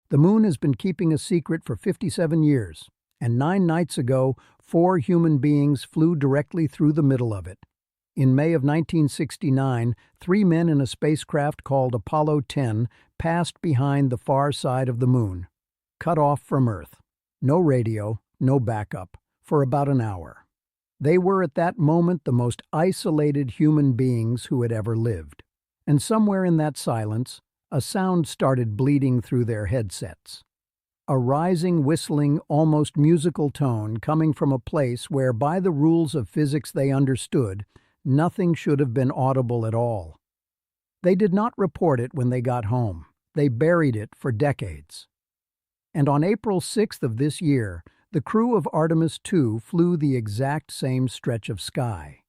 The moon has been keeping a secret for 57 years, and 9 nights ago, 4 human beings flew directly through the middle of it. In May of 1969, 3 men in a spacecraft called Apollo 10 passed behind the far side of the moon, cut off from Earth. No radio, no backup, for about an hour. They were at that moment the most isolated human beings who had ever lived. And somewhere in that silence, a sound started bleeding through their headsets. A rising, whistling, almost musical tone coming from a place where, by the rules of physics they understood, nothing should have been audible at all. They did not report it when they got home. They buried it for decades. And on April 6th of this year, the crew of Artemis II flew the exact same stretch of sky.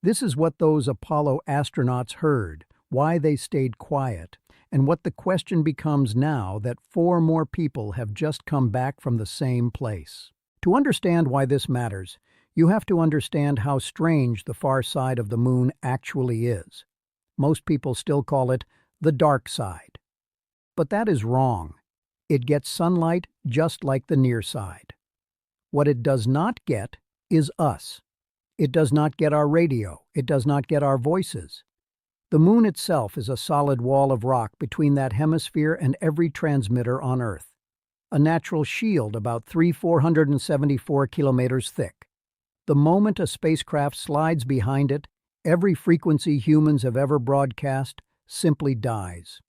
This is what those Apollo astronauts heard, why they stayed quiet, and what the question becomes now that 4 more people have just come back from the same place. To understand why this matters, you have to understand how strange the far side of the moon actually is. Most people still call it the dark side. But that is wrong. It gets sunlight just like the near side. What it does not get is us. It does not get our radio. It does not get our voices. The moon itself is a solid wall of rock between that hemisphere and every transmitter on Earth. A natural shield about 474 kilometers thick. The moment a spacecraft slides behind it, every frequency humans have ever broadcast simply dies.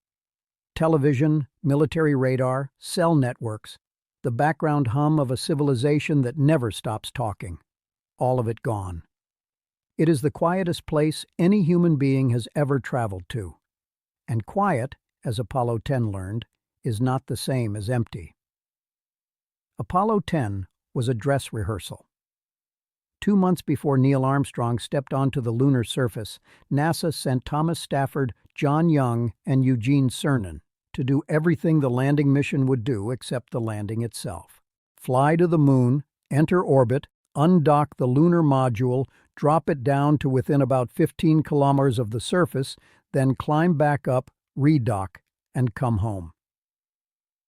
Television, military radar, cell networks, the background hum of a civilization that never stops talking. All of it gone. It is the quietest place any human being has ever traveled to. And quiet, as Apollo 10 learned, is not the same as empty. Apollo 10 was a dress rehearsal. 2 months before Neil Armstrong stepped onto the lunar surface, NASA sent Thomas Stafford, John Young, and Eugene Cernan to do everything the landing mission would do except the landing itself. Fly to the moon, enter orbit, undock the lunar module, drop it down to within about 15 kilometers of the surface, then climb back up, redock, and come home.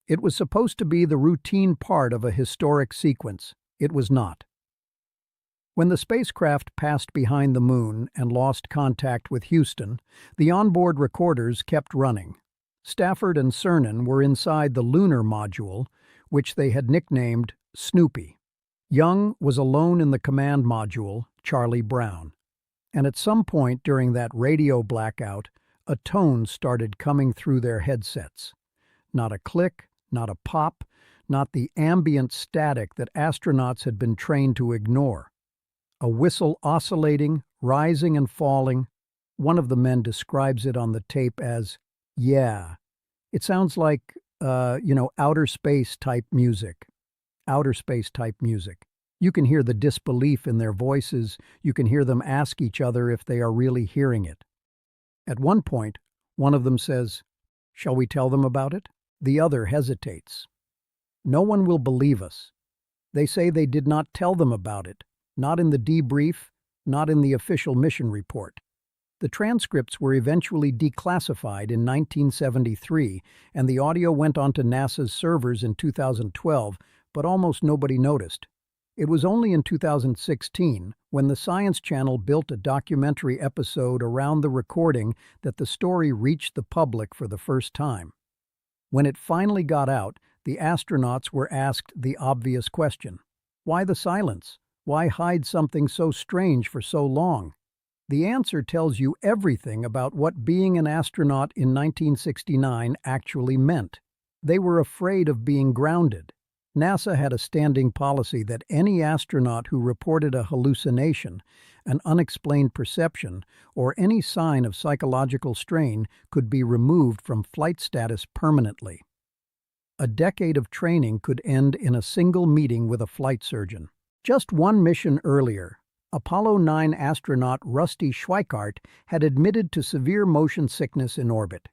It was supposed to be the routine part of a historic sequence. It was not. When the spacecraft passed behind the moon and lost contact with Houston, the onboard recorders kept running. Stafford and Cernan were inside the lunar module, which they had nicknamed Snoopy. Young was alone in the command module, Charlie Brown. And at some point during that radio blackout, a tone started coming through their headsets. Not a click, not a pop, not the ambient static that astronauts had been trained to ignore. A whistle oscillating, rising and falling. One of the men describes it on the tape as, yeah. It sounds like, outer space type music. Outer space type music. You can hear the disbelief in their voices. You can hear them ask each other if they are really hearing it. At one point, one of them says, "Shall we tell them about it?" The other hesitates. No one will believe us. They say they did not tell them about it. Not in the debrief, not in the official mission report. The transcripts were eventually declassified in 1973, and the audio went onto NASA's servers in 2012, but almost nobody noticed. It was only in 2016, when the Science Channel built a documentary episode around the recording, that the story reached the public for the first time. When it finally got out, the astronauts were asked the obvious question: why the silence? Why hide something so strange for so long? The answer tells you everything about what being an astronaut in 1969 actually meant. They were afraid of being grounded. NASA had a standing policy that any astronaut who reported a hallucination, an unexplained perception, or any sign of psychological strain could be removed from flight status permanently. A decade of training could end in a single meeting with a flight surgeon. Just one mission earlier, Apollo 9 astronaut Rusty Schweickart had admitted to severe motion sickness in orbit,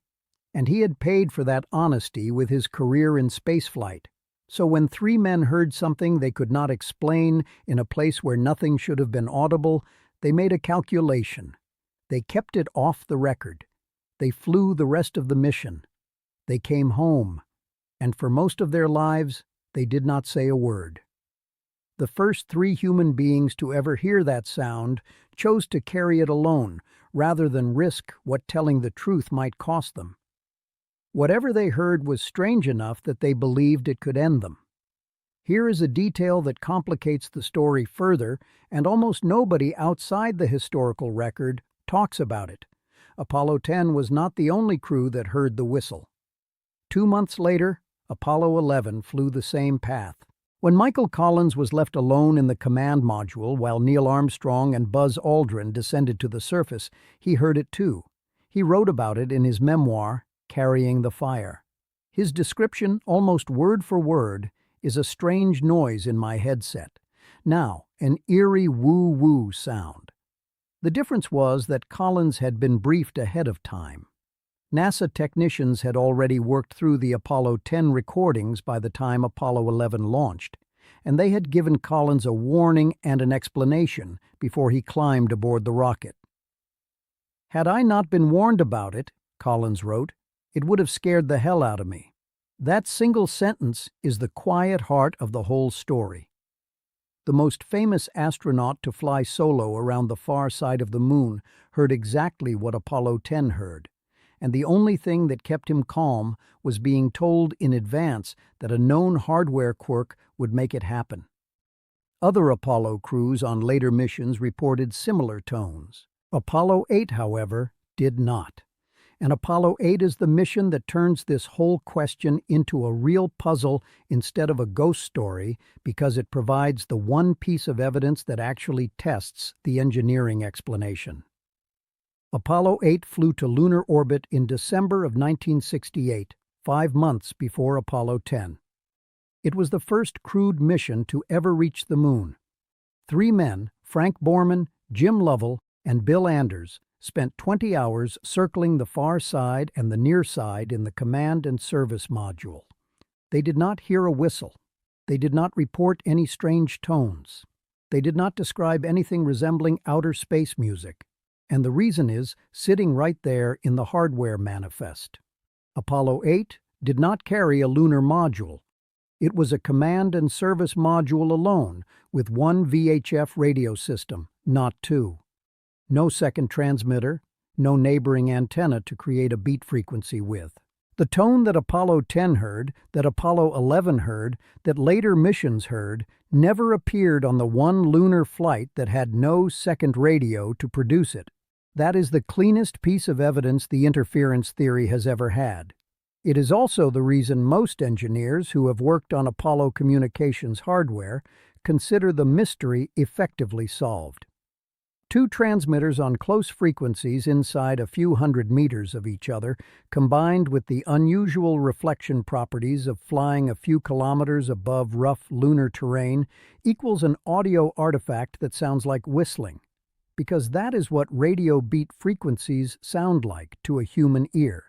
and he had paid for that honesty with his career in spaceflight. So when 3 men heard something they could not explain in a place where nothing should have been audible, they made a calculation. They kept it off the record. They flew the rest of the mission. They came home. and for most of their lives, they did not say a word. The first 3 human beings to ever hear that sound chose to carry it alone, rather than risk what telling the truth might cost them. Whatever they heard was strange enough that they believed it could end them. Here is a detail that complicates the story further, and almost nobody outside the historical record talks about it. Apollo 10 was not the only crew that heard the whistle. 2 months later, Apollo 11 flew the same path. When Michael Collins was left alone in the command module while Neil Armstrong and Buzz Aldrin descended to the surface, he heard it too. He wrote about it in his memoir, Carrying the Fire. His description, almost word for word, is a strange noise in my headset. Now, an eerie woo-woo sound. The difference was that Collins had been briefed ahead of time. NASA technicians had already worked through the Apollo 10 recordings by the time Apollo 11 launched, and they had given Collins a warning and an explanation before he climbed aboard the rocket. "Had I not been warned about it," Collins wrote, "it would have scared the hell out of me." That single sentence is the quiet heart of the whole story. The most famous astronaut to fly solo around the far side of the moon heard exactly what Apollo 10 heard, and the only thing that kept him calm was being told in advance that a known hardware quirk would make it happen. Other Apollo crews on later missions reported similar tones. Apollo 8, however, did not. And Apollo 8 is the mission that turns this whole question into a real puzzle instead of a ghost story because it provides the one piece of evidence that actually tests the engineering explanation. Apollo 8 flew to lunar orbit in December of 1968, 5 months before Apollo 10. It was the first crewed mission to ever reach the moon. 3 men, Frank Borman, Jim Lovell, and Bill Anders, spent 20 hours circling the far side and the near side in the command and service module. They did not hear a whistle. They did not report any strange tones. They did not describe anything resembling outer space music. And the reason is sitting right there in the hardware manifest. Apollo 8 did not carry a lunar module. It was a command and service module alone, with 1 VHF radio system, not 2. No second transmitter, no neighboring antenna to create a beat frequency with. The tone that Apollo 10 heard, that Apollo 11 heard, that later missions heard, never appeared on the one lunar flight that had no second radio to produce it. That is the cleanest piece of evidence the interference theory has ever had. It is also the reason most engineers who have worked on Apollo communications hardware consider the mystery effectively solved. 2 transmitters on close frequencies inside a few hundred meters of each other, combined with the unusual reflection properties of flying a few kilometers above rough lunar terrain, equals an audio artifact that sounds like whistling, because that is what radio beat frequencies sound like to a human ear.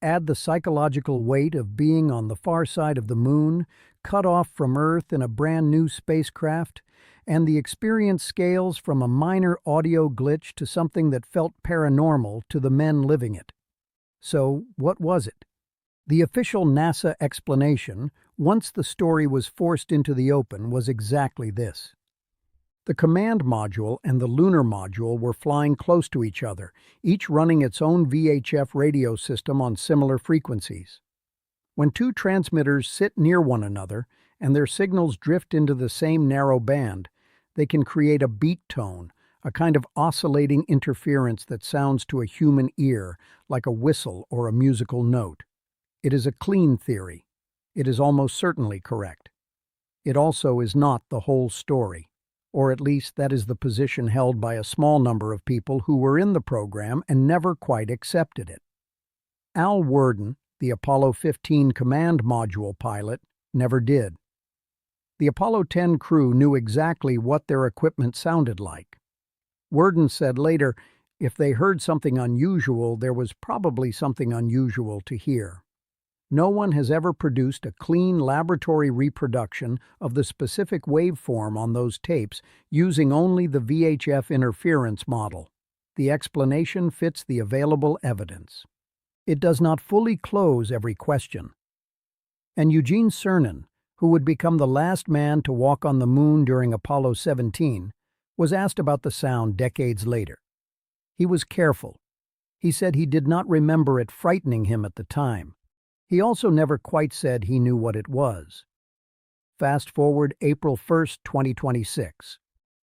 Add the psychological weight of being on the far side of the moon, cut off from Earth in a brand new spacecraft, and the experience scales from a minor audio glitch to something that felt paranormal to the men living it. So, what was it? The official NASA explanation, once the story was forced into the open, was exactly this. The command module and the lunar module were flying close to each other, each running its own VHF radio system on similar frequencies. When 2 transmitters sit near one another and their signals drift into the same narrow band, they can create a beat tone, a kind of oscillating interference that sounds to a human ear like a whistle or a musical note. It is a clean theory. It is almost certainly correct. It also is not the whole story, or at least that is the position held by a small number of people who were in the program and never quite accepted it. Al Worden, the Apollo 15 command module pilot, never did. The Apollo 10 crew knew exactly what their equipment sounded like. Worden said later, if they heard something unusual, there was probably something unusual to hear. No one has ever produced a clean laboratory reproduction of the specific waveform on those tapes using only the VHF interference model. The explanation fits the available evidence. It does not fully close every question. And Eugene Cernan, who would become the last man to walk on the moon during Apollo 17, was asked about the sound decades later. He was careful. He said he did not remember it frightening him at the time. He also never quite said he knew what it was. Fast forward April 1st, 2026.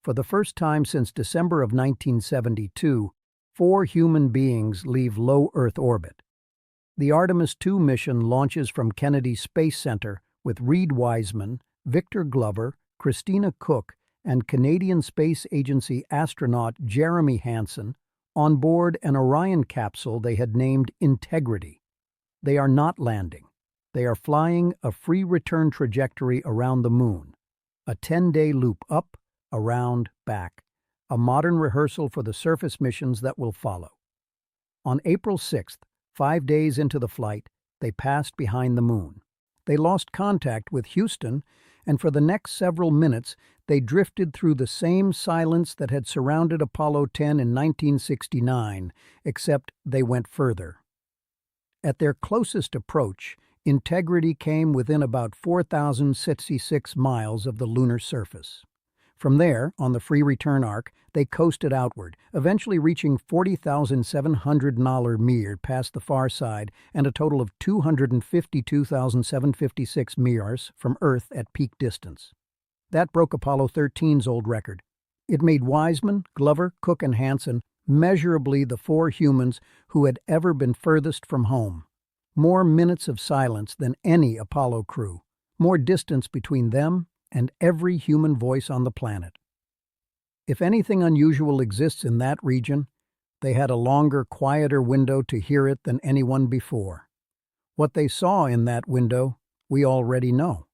For the first time since December of 1972, 4 human beings leave low Earth orbit. The Artemis II mission launches from Kennedy Space Center with Reed Wiseman, Victor Glover, Christina Cook, and Canadian Space Agency astronaut Jeremy Hansen on board an Orion capsule they had named Integrity. They are not landing. They are flying a free return trajectory around the moon, a 10-day loop up, around, back, a modern rehearsal for the surface missions that will follow. On April 6th, 5 days into the flight, they passed behind the moon. They lost contact with Houston, and for the next several minutes, they drifted through the same silence that had surrounded Apollo 10 in 1969, except they went further. At their closest approach, Integrity came within about 4,066 miles of the lunar surface. From there, on the free return arc, they coasted outward, eventually reaching 40,700 mir past the far side and a total of 252,756 mirs from Earth at peak distance. That broke Apollo 13's old record. It made Wiseman, Glover, Cook, and Hansen measurably the 4 humans who had ever been furthest from home. More minutes of silence than any Apollo crew, more distance between them and every human voice on the planet. If anything unusual exists in that region, they had a longer, quieter window to hear it than anyone before. What they saw in that window, we already know.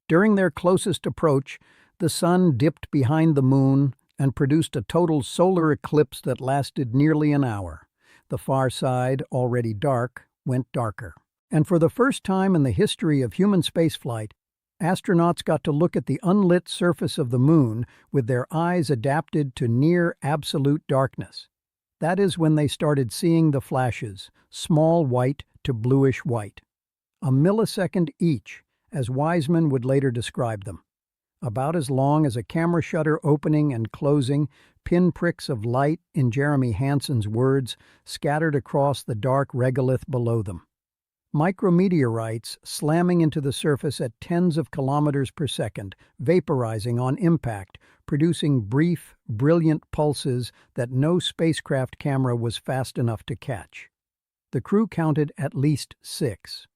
During their closest approach, the sun dipped behind the moon and produced a total solar eclipse that lasted nearly an hour. The far side, already dark, went darker. And for the first time in the history of human spaceflight, astronauts got to look at the unlit surface of the moon with their eyes adapted to near absolute darkness. That is when they started seeing the flashes, small white to bluish white. A millisecond each, as Wiseman would later describe them. About as long as a camera shutter opening and closing, pinpricks of light, in Jeremy Hansen's words, scattered across the dark regolith below them. Micrometeorites slamming into the surface at tens of kilometers per second, vaporizing on impact, producing brief, brilliant pulses that no spacecraft camera was fast enough to catch. The crew counted at least 6.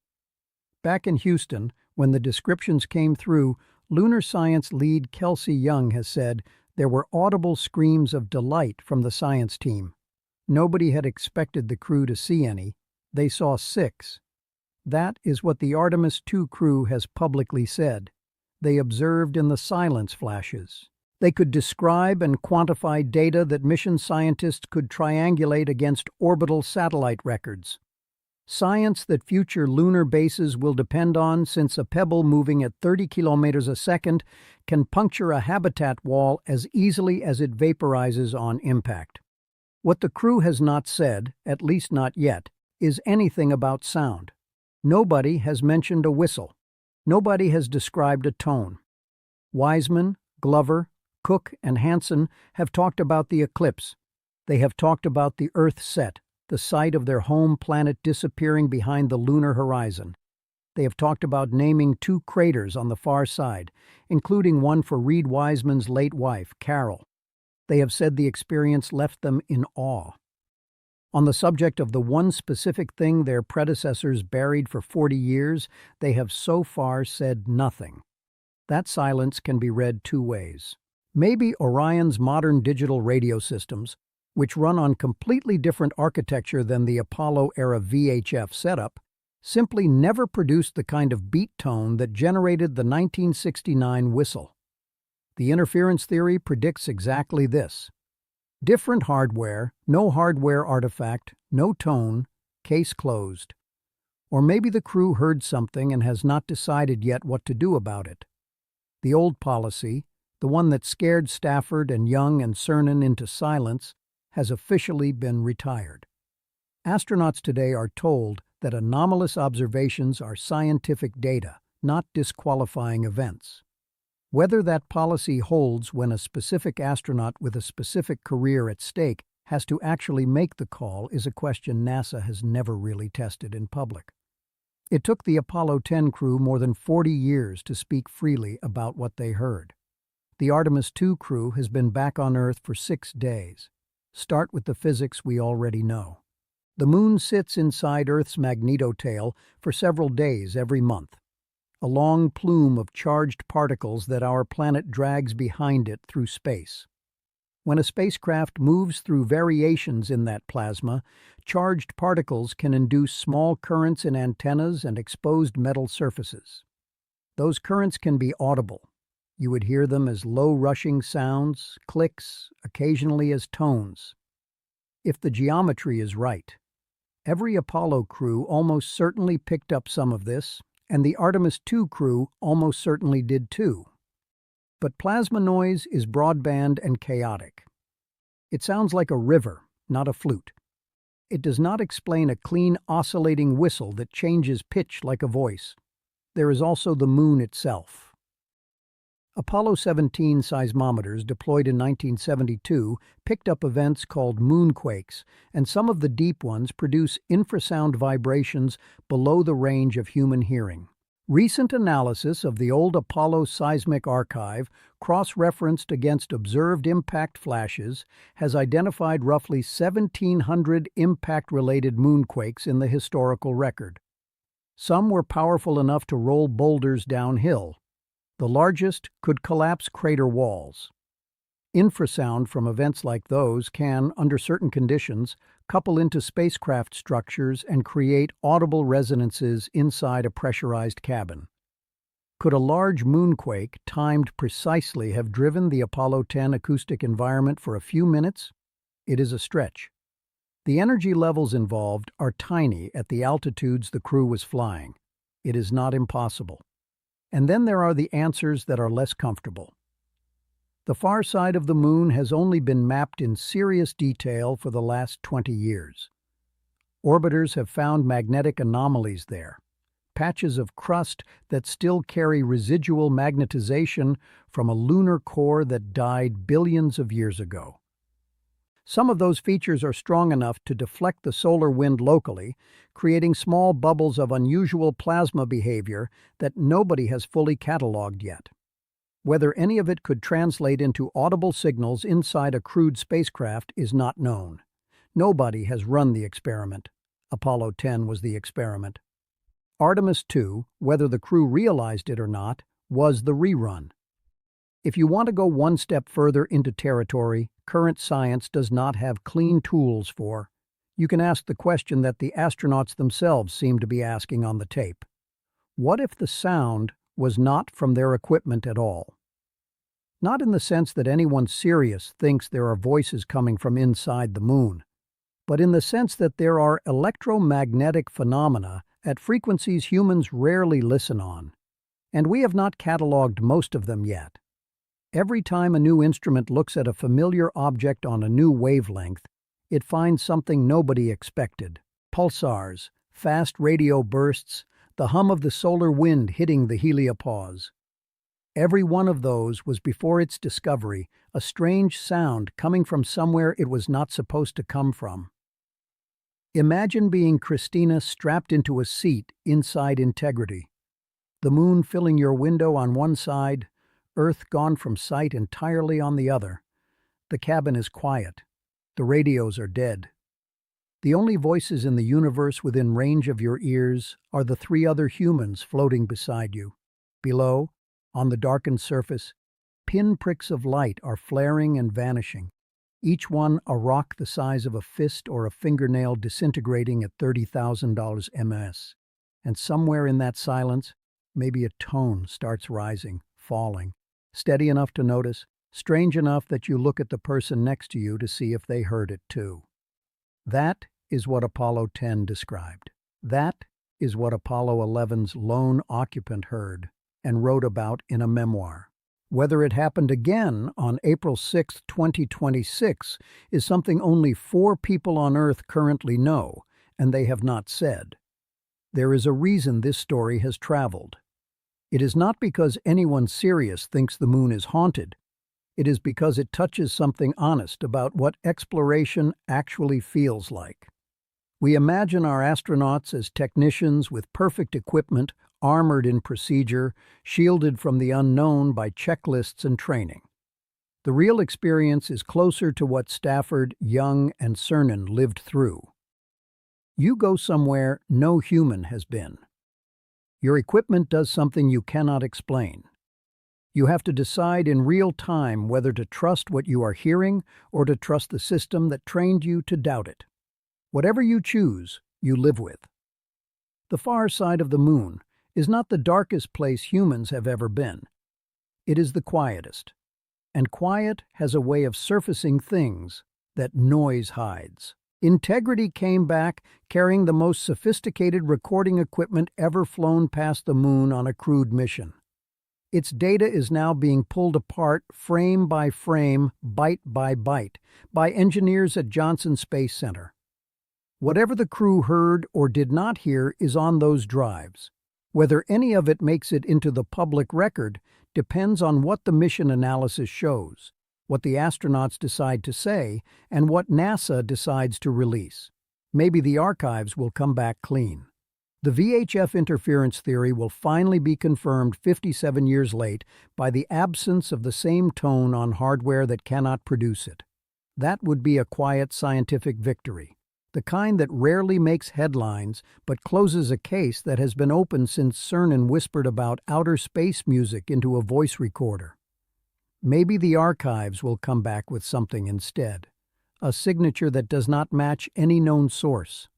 Back in Houston, when the descriptions came through, lunar science lead Kelsey Young has said there were audible screams of delight from the science team. Nobody had expected the crew to see any. They saw 6. That is what the Artemis II crew has publicly said. They observed in the silence flashes. They could describe and quantify data that mission scientists could triangulate against orbital satellite records. Science that future lunar bases will depend on, since a pebble moving at 30 kilometers a second can puncture a habitat wall as easily as it vaporizes on impact. What the crew has not said, at least not yet, is anything about sound. Nobody has mentioned a whistle. Nobody has described a tone. Wiseman, Glover, Cook, and Hansen have talked about the eclipse. They have talked about the Earth set, the sight of their home planet disappearing behind the lunar horizon. They have talked about naming 2 craters on the far side, including one for Reed Wiseman's late wife, Carol. They have said the experience left them in awe. On the subject of the one specific thing their predecessors buried for 40 years, they have so far said nothing. That silence can be read 2 ways. Maybe Orion's modern digital radio systems, which run on completely different architecture than the Apollo-era VHF setup, simply never produced the kind of beat tone that generated the 1969 whistle. The interference theory predicts exactly this. Different hardware, no hardware artifact, no tone, case closed. Or maybe the crew heard something and has not decided yet what to do about it. The old policy, the one that scared Stafford and Young and Cernan into silence, has officially been retired. Astronauts today are told that anomalous observations are scientific data, not disqualifying events. Whether that policy holds when a specific astronaut with a specific career at stake has to actually make the call is a question NASA has never really tested in public. It took the Apollo 10 crew more than 40 years to speak freely about what they heard. The Artemis II crew has been back on Earth for 6 days. Start with the physics we already know. The Moon sits inside Earth's magnetotail for several days every month, a long plume of charged particles that our planet drags behind it through space. When a spacecraft moves through variations in that plasma, charged particles can induce small currents in antennas and exposed metal surfaces. Those currents can be audible. You would hear them as low rushing sounds, clicks, occasionally as tones. If the geometry is right, every Apollo crew almost certainly picked up some of this, and the Artemis II crew almost certainly did too. But plasma noise is broadband and chaotic. It sounds like a river, not a flute. It does not explain a clean oscillating whistle that changes pitch like a voice. There is also the Moon itself. Apollo 17 seismometers deployed in 1972 picked up events called moonquakes, and some of the deep ones produce infrasound vibrations below the range of human hearing. Recent analysis of the old Apollo seismic archive, cross-referenced against observed impact flashes, has identified roughly 1,700 impact-related moonquakes in the historical record. Some were powerful enough to roll boulders downhill. The largest could collapse crater walls. Infrasound from events like those can, under certain conditions, couple into spacecraft structures and create audible resonances inside a pressurized cabin. Could a large moonquake, timed precisely, have driven the Apollo 10 acoustic environment for a few minutes? It is a stretch. The energy levels involved are tiny at the altitudes the crew was flying. It is not impossible. And then there are the answers that are less comfortable. The far side of the Moon has only been mapped in serious detail for the last 20 years. Orbiters have found magnetic anomalies there, patches of crust that still carry residual magnetization from a lunar core that died billions of years ago. Some of those features are strong enough to deflect the solar wind locally, creating small bubbles of unusual plasma behavior that nobody has fully cataloged yet. Whether any of it could translate into audible signals inside a crewed spacecraft is not known. Nobody has run the experiment. Apollo 10 was the experiment. Artemis II, whether the crew realized it or not, was the rerun. If you want to go one step further into territory current science does not have clean tools for, you can ask the question that the astronauts themselves seem to be asking on the tape. What if the sound was not from their equipment at all? Not in the sense that anyone serious thinks there are voices coming from inside the Moon, but in the sense that there are electromagnetic phenomena at frequencies humans rarely listen on, and we have not cataloged most of them yet. Every time a new instrument looks at a familiar object on a new wavelength, it finds something nobody expected. Pulsars, fast radio bursts, the hum of the solar wind hitting the heliopause. Every one of those was, before its discovery, a strange sound coming from somewhere it was not supposed to come from. Imagine being Christina strapped into a seat inside Integrity. The Moon filling your window on one side, Earth gone from sight entirely on the other. The cabin is quiet. The radios are dead. The only voices in the universe within range of your ears are the 3 other humans floating beside you. Below, on the darkened surface, pinpricks of light are flaring and vanishing, each one a rock the size of a fist or a fingernail disintegrating at $30,000 ms. And somewhere in that silence, maybe a tone starts rising, falling, steady enough to notice, strange enough that you look at the person next to you to see if they heard it too. That is what Apollo 10 described. That is what Apollo 11's lone occupant heard and wrote about in a memoir. Whether it happened again on April 6, 2026 is something only 4 people on Earth currently know, and they have not said. There is a reason this story has traveled. It is not because anyone serious thinks the moon is haunted. It is because it touches something honest about what exploration actually feels like. We imagine our astronauts as technicians with perfect equipment, armored in procedure, shielded from the unknown by checklists and training. The real experience is closer to what Stafford, Young, and Cernan lived through. You go somewhere no human has been. Your equipment does something you cannot explain. You have to decide in real time whether to trust what you are hearing or to trust the system that trained you to doubt it. Whatever you choose, you live with. The far side of the moon is not the darkest place humans have ever been. It is the quietest. And quiet has a way of surfacing things that noise hides. Integrity came back carrying the most sophisticated recording equipment ever flown past the moon on a crewed mission. Its data is now being pulled apart frame by frame, byte by byte, by engineers at Johnson Space Center. Whatever the crew heard or did not hear is on those drives. Whether any of it makes it into the public record depends on what the mission analysis shows, what the astronauts decide to say, and what NASA decides to release. Maybe the archives will come back clean. The VHF interference theory will finally be confirmed 57 years late by the absence of the same tone on hardware that cannot produce it. That would be a quiet scientific victory, the kind that rarely makes headlines but closes a case that has been open since Cernan whispered about outer space music into a voice recorder. Maybe the archives will come back with something instead, a signature that does not match any known source.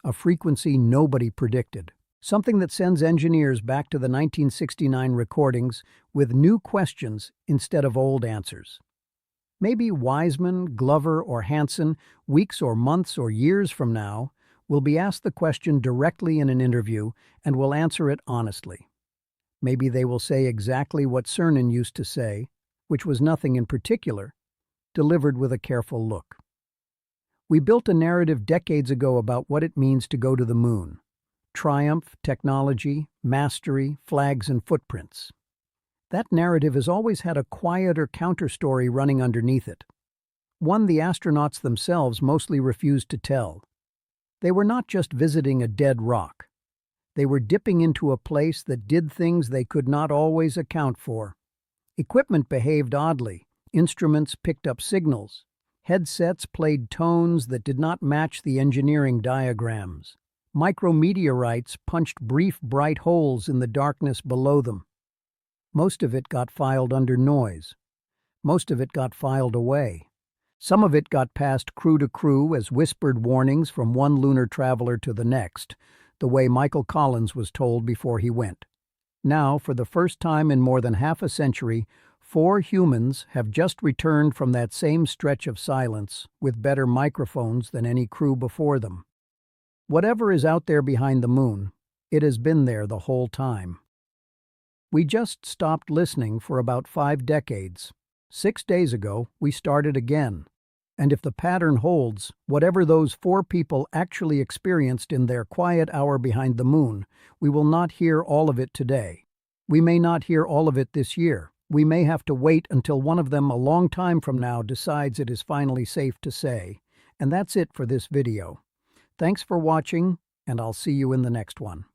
A frequency nobody predicted. Something that sends engineers back to the 1969 recordings with new questions instead of old answers. Maybe Wiseman, Glover, or Hansen, weeks or months or years from now, will be asked the question directly in an interview and will answer it honestly. Maybe they will say exactly what Cernan used to say, which was nothing in particular, delivered with a careful look. We built a narrative decades ago about what it means to go to the moon. Triumph, technology, mastery, flags, and footprints. That narrative has always had a quieter counterstory running underneath it. One the astronauts themselves mostly refused to tell. They were not just visiting a dead rock. They were dipping into a place that did things they could not always account for. Equipment behaved oddly. Instruments picked up signals. Headsets played tones that did not match the engineering diagrams. Micrometeorites punched brief, bright holes in the darkness below them. Most of it got filed under noise. Most of it got filed away. Some of it got passed crew to crew as whispered warnings from one lunar traveler to the next, the way Michael Collins was told before he went. Now, for the first time in more than half a century, 4 humans have just returned from that same stretch of silence with better microphones than any crew before them. Whatever is out there behind the moon, it has been there the whole time. We just stopped listening for about 5 decades. 6 days ago, we started again. And if the pattern holds, whatever those 4 people actually experienced in their quiet hour behind the moon, we will not hear all of it today. We may not hear all of it this year. We may have to wait until one of them a long time from now decides it is finally safe to say. And that's it for this video. Thanks for watching, and I'll see you in the next one.